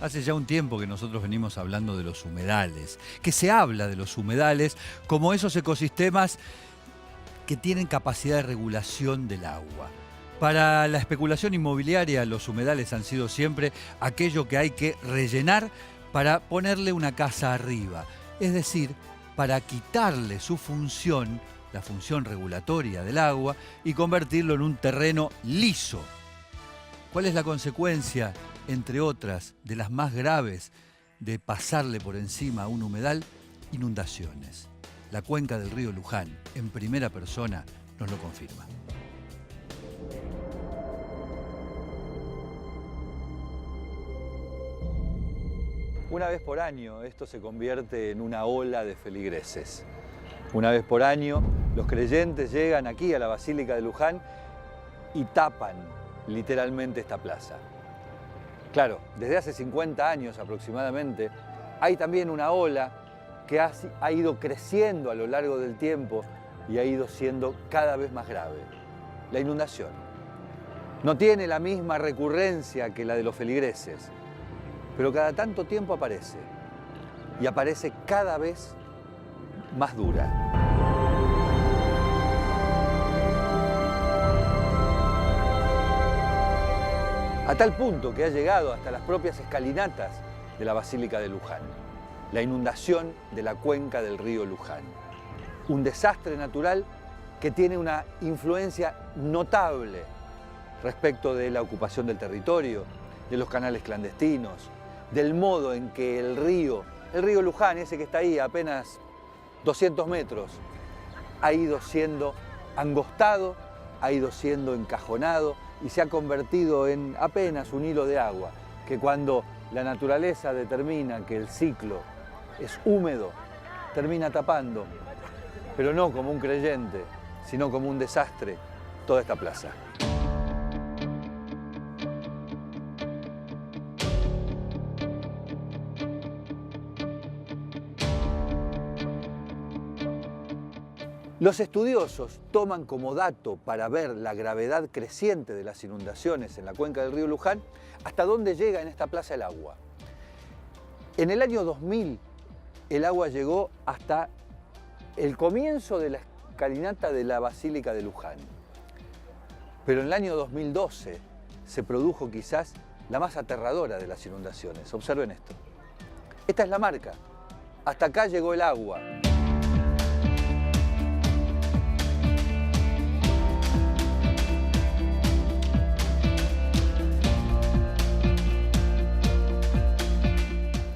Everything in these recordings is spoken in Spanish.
Hace ya un tiempo que nosotros venimos hablando de los humedales, que se habla de los humedales como esos ecosistemas que tienen capacidad de regulación del agua. Para la especulación inmobiliaria, los humedales han sido siempre aquello que hay que rellenar para ponerle una casa arriba, es decir, para quitarle su función, la función regulatoria del agua, y convertirlo en un terreno liso. ¿Cuál es la consecuencia, entre otras, de las más graves, de pasarle por encima a un humedal? Inundaciones. La cuenca del río Luján, en primera persona, nos lo confirma. Una vez por año esto se convierte en una ola de feligreses. Una vez por año los creyentes llegan aquí a la Basílica de Luján y tapan literalmente esta plaza. Claro, desde hace 50 años aproximadamente hay también una ola que ha ido creciendo a lo largo del tiempo y ha ido siendo cada vez más grave. La inundación. No tiene la misma recurrencia que la de los feligreses, pero cada tanto tiempo aparece, y aparece cada vez más dura. A tal punto que ha llegado hasta las propias escalinatas de la Basílica de Luján. La inundación de la cuenca del río Luján. Un desastre natural que tiene una influencia notable respecto de la ocupación del territorio, de los canales clandestinos, del modo en que el río Luján, ese que está ahí a apenas 200 metros, ha ido siendo angostado, ha ido siendo encajonado y se ha convertido en apenas un hilo de agua, que cuando la naturaleza determina que el ciclo es húmedo, termina tapando, pero no como un creyente, sino como un desastre, toda esta plaza. Los estudiosos toman como dato para ver la gravedad creciente de las inundaciones en la cuenca del río Luján hasta dónde llega en esta plaza el agua. En el año 2000 el agua llegó hasta el comienzo de la escalinata de la Basílica de Luján. Pero en el año 2012 se produjo quizás la más aterradora de las inundaciones. Observen esto. Esta es la marca. Hasta acá llegó el agua.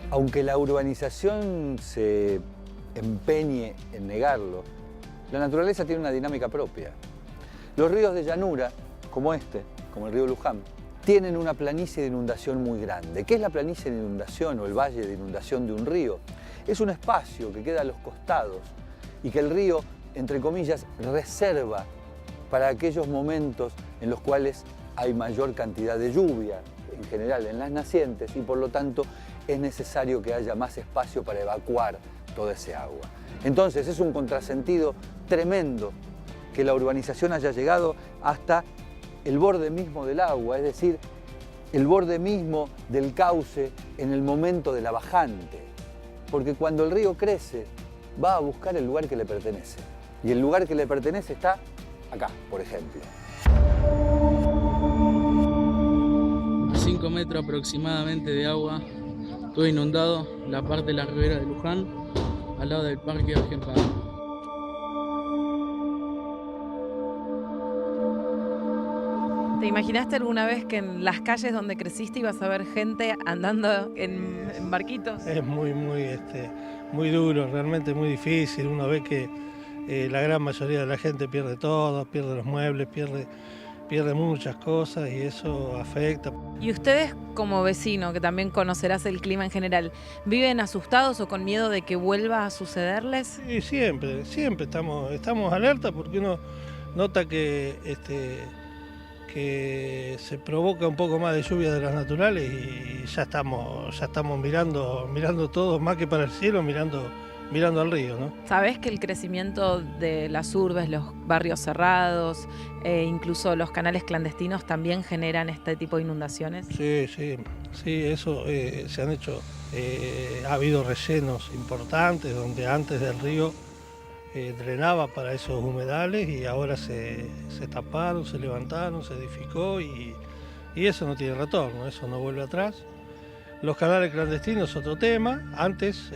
Aunque la urbanización se empeñe en negarlo, la naturaleza tiene una dinámica propia. Los ríos de llanura, como este, como el río Luján, tienen una planicie de inundación muy grande. ¿Qué es la planicie de inundación o el valle de inundación de un río? Es un espacio que queda a los costados y que el río, entre comillas, reserva para aquellos momentos en los cuales hay mayor cantidad de lluvia, en general en las nacientes, y por lo tanto es necesario que haya más espacio para evacuar toda ese agua. Entonces es un contrasentido tremendo que la urbanización haya llegado hasta el borde mismo del agua, es decir, el borde mismo del cauce en el momento de la bajante. Porque cuando el río crece, va a buscar el lugar que le pertenece. Y el lugar que le pertenece está acá, por ejemplo. A 5 metros aproximadamente de agua, todo inundado, la parte de la ribera de Luján, al lado del Parque Argenpar. ¿Te imaginaste alguna vez que en las calles donde creciste ibas a ver gente andando en barquitos? Es muy duro, realmente muy difícil. Uno ve que la gran mayoría de la gente pierde todo, pierde los muebles, pierde muchas cosas y eso afecta. Y ustedes como vecino, que también conocerás el clima en general, ¿viven asustados o con miedo de que vuelva a sucederles? Sí, siempre estamos alerta porque uno nota que se provoca un poco más de lluvia de las naturales y ya estamos mirando todos más que para el cielo, mirando mirando al río, ¿no? ¿Sabés que el crecimiento de las urbes, los barrios cerrados, incluso los canales clandestinos también generan este tipo de inundaciones? Sí, eso se han hecho, ha habido rellenos importantes donde antes del río drenaba para esos humedales y ahora se taparon, se levantaron, se edificó y eso no tiene retorno, eso no vuelve atrás. Los canales clandestinos es otro tema. Antes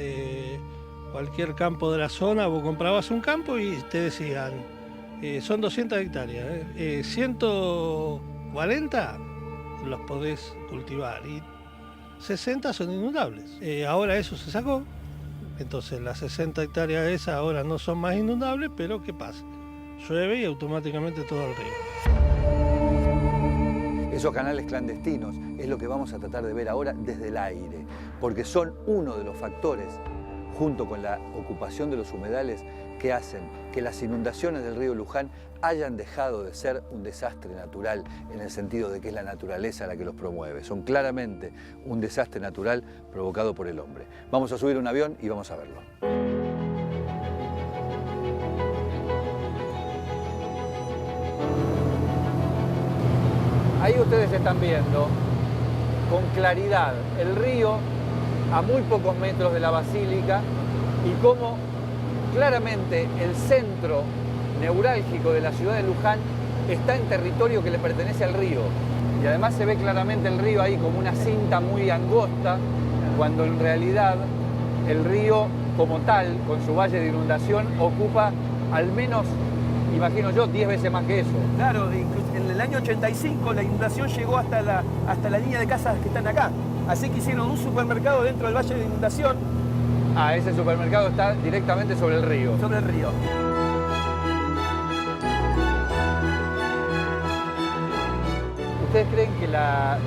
cualquier campo de la zona, vos comprabas un campo y te decían, son 200 hectáreas, 140 los podés cultivar y 60 son inundables. Ahora eso se sacó, entonces las 60 hectáreas esas ahora no son más inundables, pero ¿qué pasa? Llueve y automáticamente todo el río. Esos canales clandestinos es lo que vamos a tratar de ver ahora desde el aire, porque son uno de los factores, junto con la ocupación de los humedales, que hacen que las inundaciones del río Luján hayan dejado de ser un desastre natural en el sentido de que es la naturaleza la que los promueve. Son claramente un desastre natural provocado por el hombre. Vamos a subir un avión y vamos a verlo. Ahí ustedes están viendo con claridad el río a muy pocos metros de la basílica y cómo claramente el centro neurálgico de la ciudad de Luján está en territorio que le pertenece al río. Y además se ve claramente el río ahí como una cinta muy angosta, cuando en realidad el río como tal, con su valle de inundación, ocupa al menos, imagino yo, 10 veces más que eso. Claro, en el año 85 la inundación llegó hasta la línea de casas que están acá. Así que hicieron un supermercado dentro del valle de inundación. Ah, ese supermercado está directamente sobre el río. Sobre el río. ¿Ustedes creen que las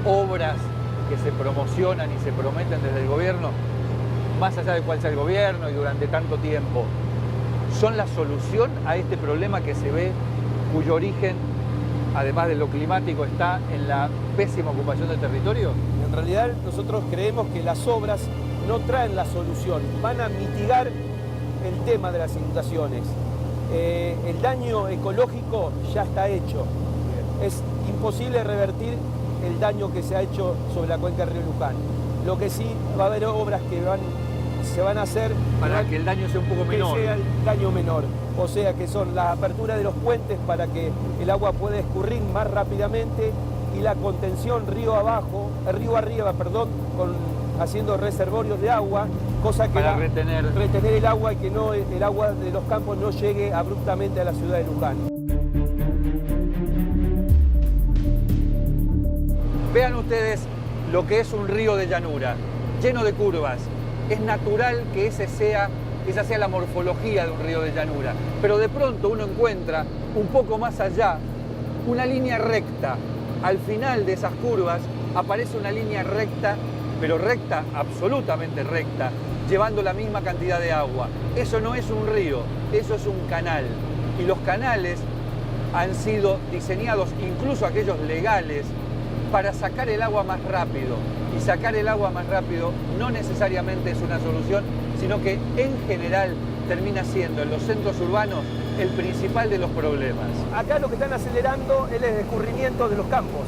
obras que se promocionan y se prometen desde el gobierno, más allá de cuál sea el gobierno y durante tanto tiempo, son la solución a este problema que se ve, cuyo origen, además de lo climático, está en la pésima ocupación del territorio? En realidad nosotros creemos que las obras no traen la solución, van a mitigar el tema de las inundaciones. El daño ecológico ya está hecho. Es imposible revertir el daño que se ha hecho sobre la cuenca del río Luján. Lo que sí, va a haber obras que se van a hacer para que el daño sea un poco menor. Que sea el daño menor. O sea que son la apertura de los puentes para que el agua pueda escurrir más rápidamente y la contención río arriba, haciendo reservorios de agua, cosa que para retener el agua y que el agua de los campos no llegue abruptamente a la ciudad de Luján. Vean ustedes lo que es un río de llanura, lleno de curvas. Es natural que esa sea la morfología de un río de llanura, pero de pronto uno encuentra un poco más allá una línea recta. Al final de esas curvas aparece una línea recta, pero recta, absolutamente recta, llevando la misma cantidad de agua. Eso no es un río, eso es un canal. Y los canales han sido diseñados, incluso aquellos legales, para sacar el agua más rápido. Y sacar el agua más rápido no necesariamente es una solución, sino que en general termina siendo en los centros urbanos el principal de los problemas. Acá lo que están acelerando es el escurrimiento de los campos.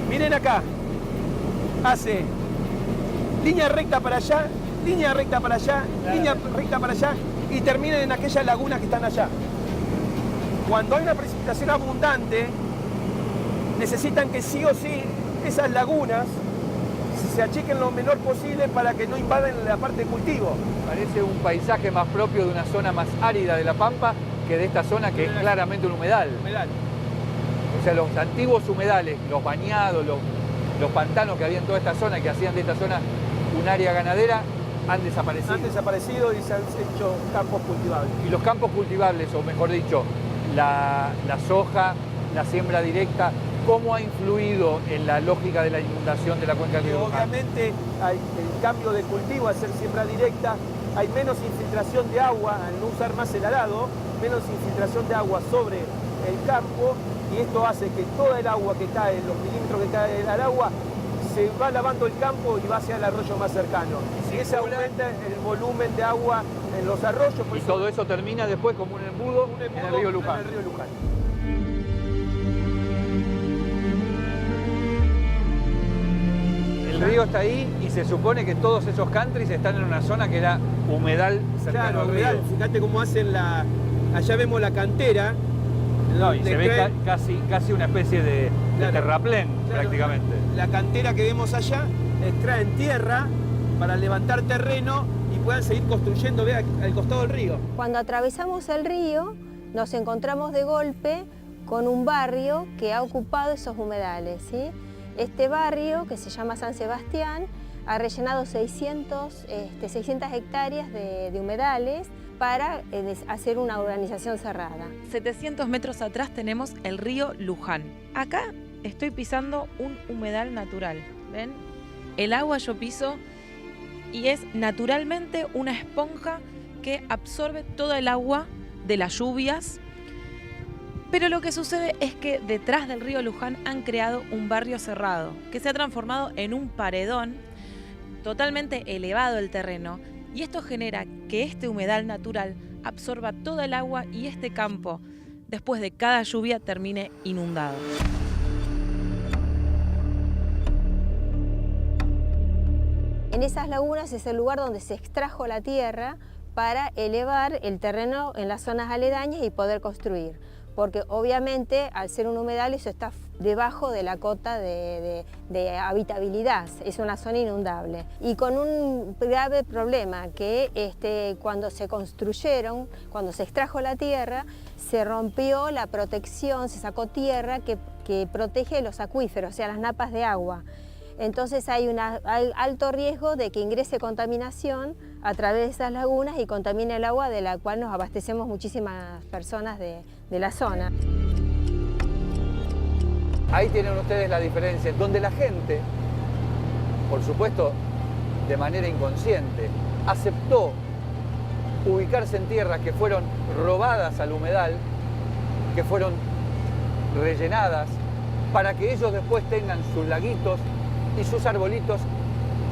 Miren acá, hace línea recta para allá, línea recta para allá, línea recta para allá y terminan en aquellas lagunas que están allá. Cuando hay una precipitación abundante, necesitan que sí o sí esas lagunas se achiquen lo menor posible para que no invadan la parte de cultivo. Parece un paisaje más propio de una zona más árida de La Pampa que de esta zona que es claramente un humedal. O sea, los antiguos humedales, los bañados, los pantanos que había en toda esta zona, que hacían de esta zona un área ganadera, han desaparecido. Han desaparecido y se han hecho campos cultivables. Y los campos cultivables, o mejor dicho, la soja, la siembra directa, ¿cómo ha influido en la lógica de la inundación de la cuenca del río Luján? Obviamente hay el cambio de cultivo al ser siembra directa, hay menos infiltración de agua, al no usar más el arado, menos infiltración de agua sobre el campo, y esto hace que toda el agua que cae, los milímetros que cae del agua, se va lavando el campo y va hacia el arroyo más cercano. Si ese aumenta el volumen de agua en los arroyos... Y todo eso termina después como un embudo en el río Luján. En el río Luján. El río está ahí y se supone que todos esos countries están en una zona que era humedal cercano Claro, al río. humedal. Fíjate cómo hacen la... Allá vemos la cantera. No, y se ve casi una especie de terraplén, Claro, prácticamente. La cantera que vemos allá extraen tierra para levantar terreno y puedan seguir construyendo, vea, al costado del río. Cuando atravesamos el río, nos encontramos de golpe con un barrio que ha ocupado esos humedales, ¿sí? Este barrio, que se llama San Sebastián, ha rellenado 600 hectáreas de humedales para hacer una urbanización cerrada. 700 metros atrás tenemos el río Luján. Acá estoy pisando un humedal natural, ¿ven? El agua yo piso y es naturalmente una esponja que absorbe todo el agua de las lluvias. Pero lo que sucede es que detrás del río Luján han creado un barrio cerrado que se ha transformado en un paredón totalmente elevado el terreno, y esto genera que este humedal natural absorba todo el agua y este campo, después de cada lluvia, termine inundado. En esas lagunas es el lugar donde se extrajo la tierra para elevar el terreno en las zonas aledañas y poder construir. Porque obviamente al ser un humedal eso está debajo de la cota de habitabilidad, es una zona inundable. Y con un grave problema que cuando se construyeron, cuando se extrajo la tierra, se rompió la protección, se sacó tierra que protege los acuíferos, o sea, las napas de agua. Entonces hay alto riesgo de que ingrese contaminación a través de esas lagunas y contamine el agua de la cual nos abastecemos muchísimas personas de la zona. Ahí tienen ustedes la diferencia, donde la gente, por supuesto de manera inconsciente, aceptó ubicarse en tierras que fueron robadas al humedal, que fueron rellenadas, para que ellos después tengan sus laguitos y sus arbolitos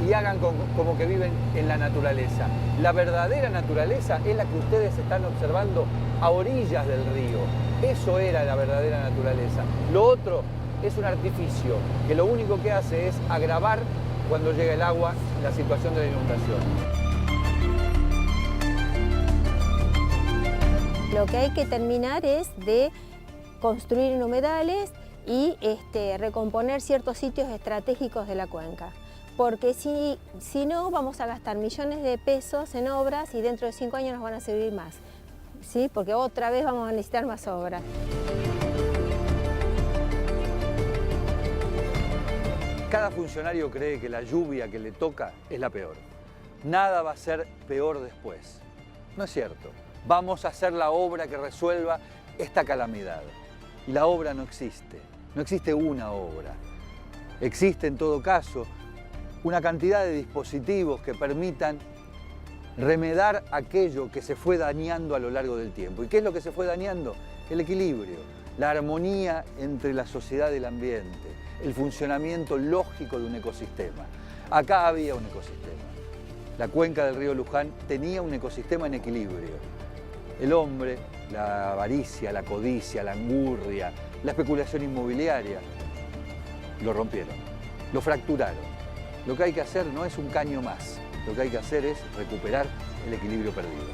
y hagan como que viven en la naturaleza. La verdadera naturaleza es la que ustedes están observando a orillas del río. Eso era la verdadera naturaleza. Lo otro es un artificio que lo único que hace es agravar cuando llega el agua la situación de la inundación. Lo que hay que terminar es de construir en humedales y recomponer ciertos sitios estratégicos de la cuenca. Porque si no, vamos a gastar millones de pesos en obras y dentro de 5 años nos van a servir más, ¿sí? Porque otra vez vamos a necesitar más obras. Cada funcionario cree que la lluvia que le toca es la peor. Nada va a ser peor después. No es cierto. Vamos a hacer la obra que resuelva esta calamidad. Y la obra no existe. No existe una obra. Existe en todo caso una cantidad de dispositivos que permitan remedar aquello que se fue dañando a lo largo del tiempo. ¿Y qué es lo que se fue dañando? El equilibrio, la armonía entre la sociedad y el ambiente, el funcionamiento lógico de un ecosistema. Acá había un ecosistema. La cuenca del río Luján tenía un ecosistema en equilibrio. El hombre, la avaricia, la codicia, la angurria, la especulación inmobiliaria, lo rompieron, lo fracturaron. Lo que hay que hacer no es un caño más, lo que hay que hacer es recuperar el equilibrio perdido.